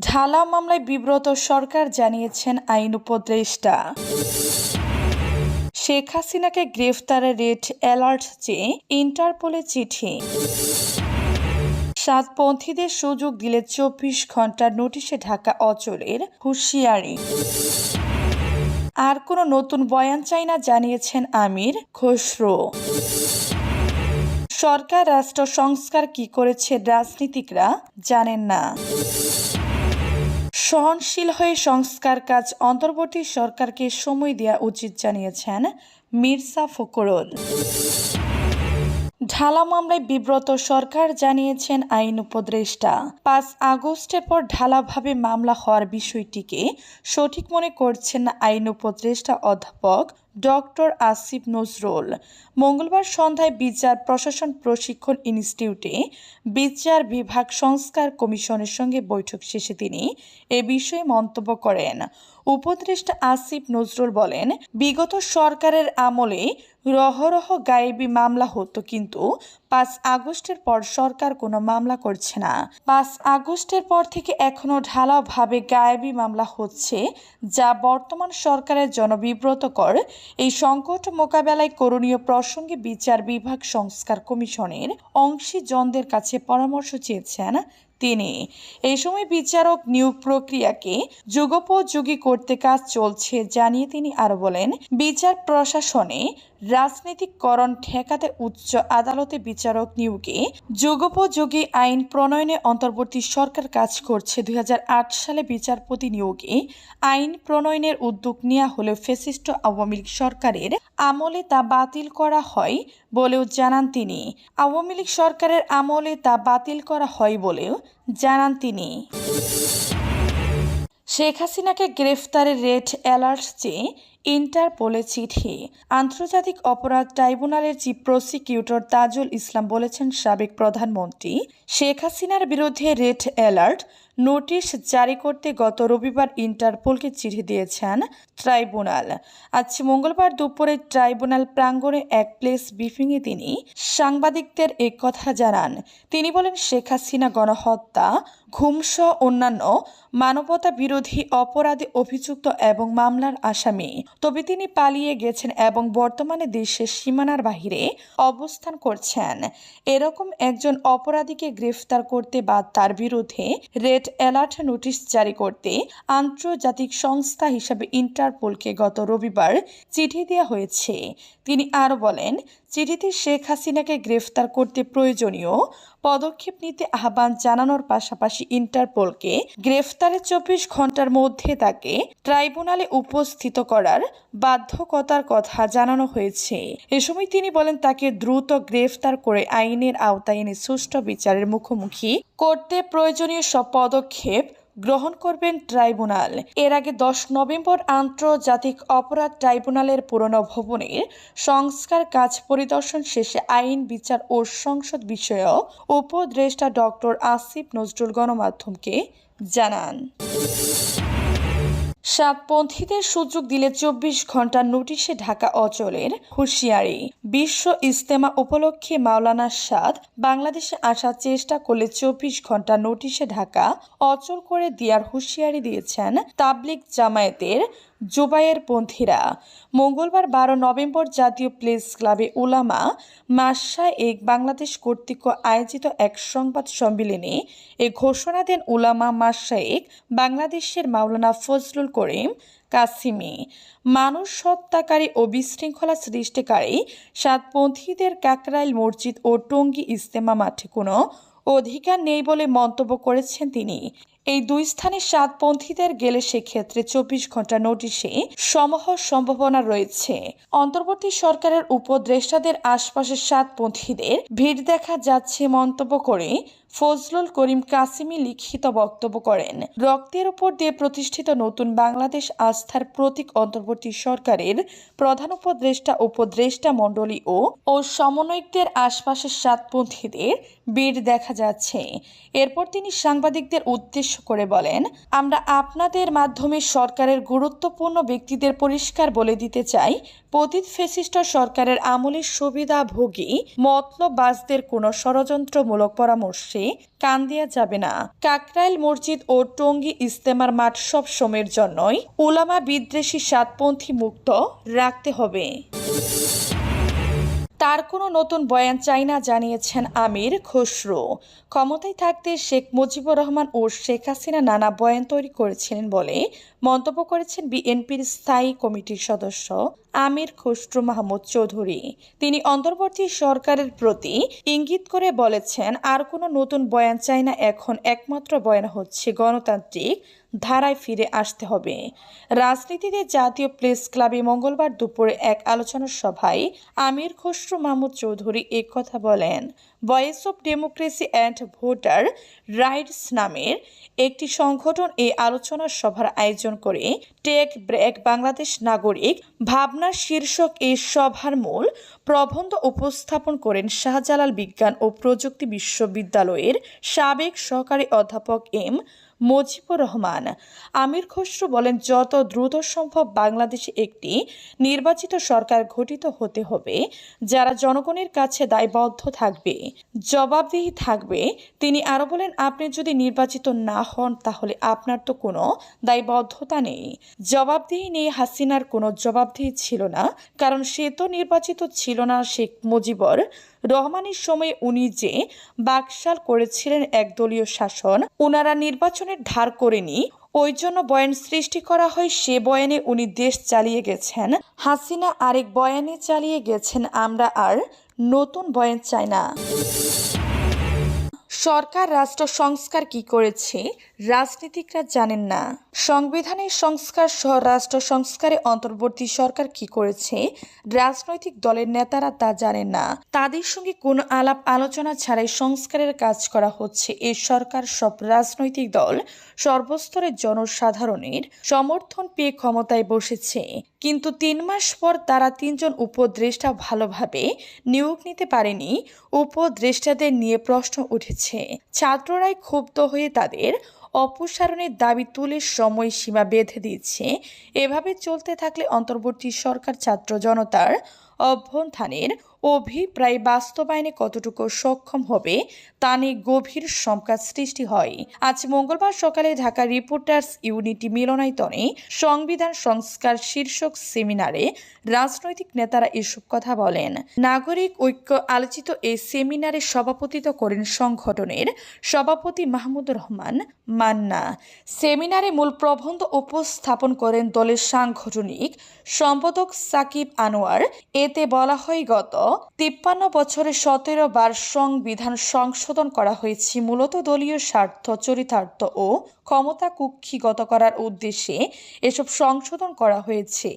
ঢালা মামলায় বিব্রত সরকার, জানিয়েছেন আইন উপদেষ্টা। শেখ হাসিনাকে গ্রেফতারের রেড অ্যালার্ট চেয়ে ইন্টারপোলে চিঠি। সাতপন্থীদের সুযোগ দিলে ২৪ ঘন্টার নোটিশে ঢাকা অচলের হুঁশিয়ারি। আর কোনো নতুন বয়ান চাই না, জানিয়েছেন আমির খসরু। সরকার রাষ্ট্র সংস্কার কি করেছে রাজনীতিকরা জানেন না। সহনশীল হয়ে সংস্কার কাজ অন্তর্বর্তী সরকারকে সময় দেওয়া উচিত, জানিয়েছেন মির্জা ফখরুল। ঢালা মামলায় বিব্রত সরকার, জানিয়েছেন আইন উপদেষ্টা। ৫ আগস্টের পর ঢালাভাবে মামলা হওয়ার বিষয়টিকে সঠিক মনে করছেন না আইন উপদেষ্টা অধ্যাপক ডক্টর আসিফ নজরুল। মঙ্গলবার সন্ধ্যায় বিচার প্রশাসন প্রশিক্ষণ ইনস্টিটিউটে বিচার বিভাগ সংস্কার কমিশনের সঙ্গে বৈঠক শেষে তিনি এ বিষয়ে মন্তব্য করেন। উপদেষ্টা আসিফ নজরুল বলেন, বিগত সরকারের আমলে রহরহ গায়েবী মামলা হতো, কিন্তু ৫ আগস্টের পর সরকার কোনো মামলা করছে না। ৫ আগস্টের পর থেকে এখনও ঢালাওভাবে গায়েবী মামলা হচ্ছে, যা বর্তমান সরকারের জন্য বিব্রতকর। এই সংকট মোকাবেলায় করণীয় প্রসঙ্গে বিচার বিভাগ সংস্কার কমিশনের অংশীজনদের কাছে পরামর্শ চেয়েছেন তিনি। এই সময় বিচারক নিয়োগ প্রক্রিয়াকে যুগোপযোগী করতে কাজ চলছে জানিয়ে তিনি আরও বলেন, বিচার প্রশাসনে রাজনৈতিককরণ ঠেকাতে উচ্চ আদালতে বিচারক নিয়োগে যুগোপযোগী আইন প্রণয়নে অন্তর্বর্তী সরকার কাজ করছে। ২০০৮ সালে বিচারপতি নিয়োগে আইন প্রণয়নের উদ্যোগ নেওয়া হলেও ফ্যাসিস্ট আওয়ামী লীগ সরকারের আমলে তা বাতিল করা হয় বলেও জানান তিনি। আওয়ামী লীগ সরকারের আমলে তা বাতিল করা হয় বলেও জানান তিনি। শেখ হাসিনাকে গ্রেফতারের রেড অ্যালার্ট চেয়ে ইন্টারপোলে চিঠি। আন্তর্জাতিক অপরাধ ট্রাইব্যুনালের চিফ প্রসিকিউটর তাজুল ইসলাম বলেছেন, সাবেক প্রধানমন্ত্রী শেখ হাসিনার বিরুদ্ধে রেড অ্যালার্ট নোটিশ জারি করতে গত রবিবার ইন্টারপোলকে চিঠি দিয়েছেন ট্রাইব্যুনাল। আজ মঙ্গলবার দুপুরে ট্রাইব্যুনাল প্রাঙ্গণে এক প্রেস ব্রিফিংয়ে তিনি সাংবাদিকদের কথা জানান। তিনি বলেন, শেখ হাসিনা গণহত্যা, ঘুমসহ অন্যান্য মানবতা বিরোধী অপরাধে অভিযুক্ত এবং মামলার আসামি। তবে তিনি পালিয়ে গেছেন এবং বর্তমানে দেশের সীমানার বাহিরে অবস্থান করছেন। এরকম একজন অপরাধীকে গ্রেফতার করতে বা তার বিরুদ্ধে রেড অ্যালার্ট নোটিশ জারি করতে আন্তর্জাতিক সংস্থা হিসাবে ইন্টারপোলকে গত রবিবার চিঠি দেওয়া হয়েছে। তিনি আরও বলেন, চিঠিতে শেখ হাসিনাকে গ্রেফতার করতে প্রয়োজনীয় পদক্ষেপ নিতে আহ্বান জানানোর পাশাপাশি ইন্টারপোলকে গ্রেফতারের ২৪ ঘন্টার মধ্যে তাকে ট্রাইব্যুনালে উপস্থিত করার বাধ্যকতার কথা জানানো হয়েছে। এ সময় তিনি বলেন, তাকে দ্রুত গ্রেফতার করে আইনের আওতায় এনে সুষ্ঠু বিচারের মুখোমুখি করতে প্রয়োজনীয় সব পদক্ষেপ গ্রহণ করবেন ট্রাইব্যুনাল। এর আগে ১০ নভেম্বর আন্তর্জাতিক অপরাধ ট্রাইব্যুনালের পুরনো ভবনের সংস্কার কাজ পরিদর্শন শেষে আইন, বিচার ও সংসদ বিষয়ক উপদেষ্টা ডক্টর আসিফ নজরুল গণমাধ্যমকে জানান, সাতপন্থীদের সুযোগ দিলে ২৪ ঘন্টার নোটিশে ঢাকা অচলের হুঁশিয়ারি। বিশ্ব ইজতেমা উপলক্ষে মাওলানা সাদ বাংলাদেশে আসার চেষ্টা করলে ২৪ ঘন্টার নোটিশে ঢাকা অচল করে দেওয়ার হুঁশিয়ারি দিয়েছেন তাবলিগ জামায়াতের জুবায়েরপন্থীরা। মঙ্গলবার ১২ নভেম্বর জাতীয় প্রেস ক্লাবে উলামা মাশায়েখ বাংলাদেশ কর্তৃক আয়োজিত এক সংবাদ সম্মেলনে এ ঘোষণা দেন উলামা মাশায়েখ বাংলাদেশের মাওলানা ফজলুল করিম কাসিমি। মানুষ হত্যাকারী ও বিশৃঙ্খলা সৃষ্টিকারী সাতপন্থীদের কাকরাইল মসজিদ ও টঙ্গী ইজতেমা মাঠে কোনো অধিকার নেই বলে মন্তব্য করেছেন তিনি। এই দুই স্থানে সাতপন্থীদের গেলে সেক্ষেত্রে 24 ঘন্টা নোটিশে সমাহর সম্ভাবনা রয়েছে। অন্তর্বর্তী সরকারের উপদেষ্টাদের আশপাশের সাতপন্থীদের ভিড় দেখা যাচ্ছে মন্তব্য করে ফজলুল করিম কাসিমি লিখিত বক্তব্য করেন। রক্তের উপর দিয়ে প্রতিষ্ঠিত নতুন বাংলাদেশ আস্থার প্রতীক অন্তর্বর্তী সরকারের প্রধান উপদেষ্টা মণ্ডলী ও সমন্বয়কদের আশপাশের সাতপন্থীদের ভিড় দেখা যাচ্ছে। এরপর তিনি সাংবাদিকদের উদ্দেশ্য করে বলেন, আমরা আপনাদের মাধ্যমে সরকারের গুরুত্বপূর্ণ ব্যক্তিদের পরিষ্কার বলে দিতে চাই, পতিত ফ্যাসিস্ট সরকারের আমলের সুবিধাভোগী মতলববাজদের কোনো ষড়যন্ত্রমূলক পরামর্শে কান দেয়া যাবে না। কাকরাইল মসজিদ ও টঙ্গী ইজতেমার মাঠ সব সময়ের জন্যই উলামা বিদ্বেষী সাতপন্থী মুক্ত রাখতে হবে। তার কোনো নতুন বয়ান চাই না জানিয়েছেন আমির খসরু। ক্ষমতায় থাকতে শেখ মুজিবুর রহমান ও শেখ হাসিনা নানা বয়ান তৈরি করেছিলেন বলে মন্তব্য করেছেন বিএনপির স্থায়ী কমিটির সদস্য আমির খসরু মাহমুদ চৌধুরী। তিনি অন্তর্বর্তী সরকারের প্রতি ইঙ্গিত করে বলেছেন, আর কোনো নতুন বয়ান চাই না, এখন একমাত্র বয়ান হচ্ছে গণতান্ত্রিক ধারায় ফিরে আসতে হবে। রাজনীতিতে জাতীয় প্রেস ক্লাবে মঙ্গলবার দুপুরে এক আলোচনা সভায় আমির খসরু মাহমুদ চৌধুরী কথা বলেন। Voice of democracy and voter rights নামের একটি সংগঠন এই আলোচনা সভার আয়োজন করে টেক ব্রেক বাংলাদেশ নাগরিক ভাবনার শীর্ষক এই সভার মূল প্রবন্ধ উপস্থাপন করেন শাহজালাল বিজ্ঞান ও প্রযুক্তি বিশ্ববিদ্যালয়ের সাবেক সহকারী অধ্যাপক এম মুজিবুর রহমান। আমির খসরু বলেন, যত দ্রুত সম্ভব বাংলাদেশে একটি নির্বাচিত সরকার গঠিত হতে হবে, যারা জনগণের কাছে দায়বদ্ধ থাকবে, জবাবদিহি থাকবে। তিনি আরও বলেন, আপনি যদি নির্বাচিত না হন তাহলে আপনার তো কোনো দায়বদ্ধতা নেই, জবাবদিহি নেই। হাসিনার কোনো জবাবদিহি ছিল না, কারণ সে তো নির্বাচিত ছিল না। শেখ মুজিবুর রহমানের সময়ে উনি যে বাকশাল করেছিলেন একদলীয় শাসন, উনারা নির্বাচনের ধার করেনি, ওই জন্য বয়ান সৃষ্টি করা হয়। সে বয়ানে উনি দেশ চালিয়ে গেছেন, হাসিনা আরেক বয়ানে চালিয়ে গেছেন। আমরা আর নতুন বয়ান চাই না। সরকার রাষ্ট্র সংস্কার কি করেছে রাজনীতিকরা জানেন না। সংবিধানের সংস্কার সহ রাষ্ট্র সংস্কারে অন্তর্বর্তী সরকার কি করেছে রাজনৈতিক দলের নেতারা তা জানেন না। তাদের সঙ্গে কোনো আলাপ আলোচনা ছাড়াই সংস্কারের কাজ করা হচ্ছে। এই সরকার সব রাজনৈতিক দল সর্বস্তরের জনসাধারণের সমর্থন পেয়ে ক্ষমতায় বসেছে, কিন্তু 3 মাস পর তারা 3 জন উপদেষ্টা ভালোভাবে নিয়োগ নিতে পারেনি। উপদেষ্টাদের নিয়ে প্রশ্ন উঠেছে। ছাত্ররাই ক্ষুব্ধ হয়ে তাদের অপসারণের দাবি তুলে সময়সীমা বেঁধে দিচ্ছে। এভাবে চলতে থাকলে অন্তর্বর্তী সরকার ছাত্র জনতার অভ্যুত্থানের অভিপ্রায় বাস্তবায়নে কতটুকু সক্ষম হবে তা নিয়ে গভীর শঙ্কা সৃষ্টি হয়। আজ মঙ্গলবার সকালে ঢাকা রিপোর্টার্স ইউনিটি মিলনায়তনে সংবিধান সংস্কার শীর্ষক সেমিনারে রাজনৈতিক নেতারা এসব কথা বলেন। নাগরিক ঐক্য আলোচিত এই সেমিনারে সভাপতিত্ব করেন সংগঠনের সভাপতি মাহমুদুর রহমান মান্না। সেমিনারে মূল প্রবন্ধ উপস্থাপন করেন দলের সাংগঠনিক সম্পাদক সাকিব আনোয়ার। এতে বলা হয়, গত 53 বছরে 17 বার সংবিধান সংশোধন করা হয়েছে। মূলত দলীয় স্বার্থ চরিতার্থ ও ক্ষমতা কুক্ষিগত করার উদ্দেশ্যে এসব সংশোধন করা হয়েছে।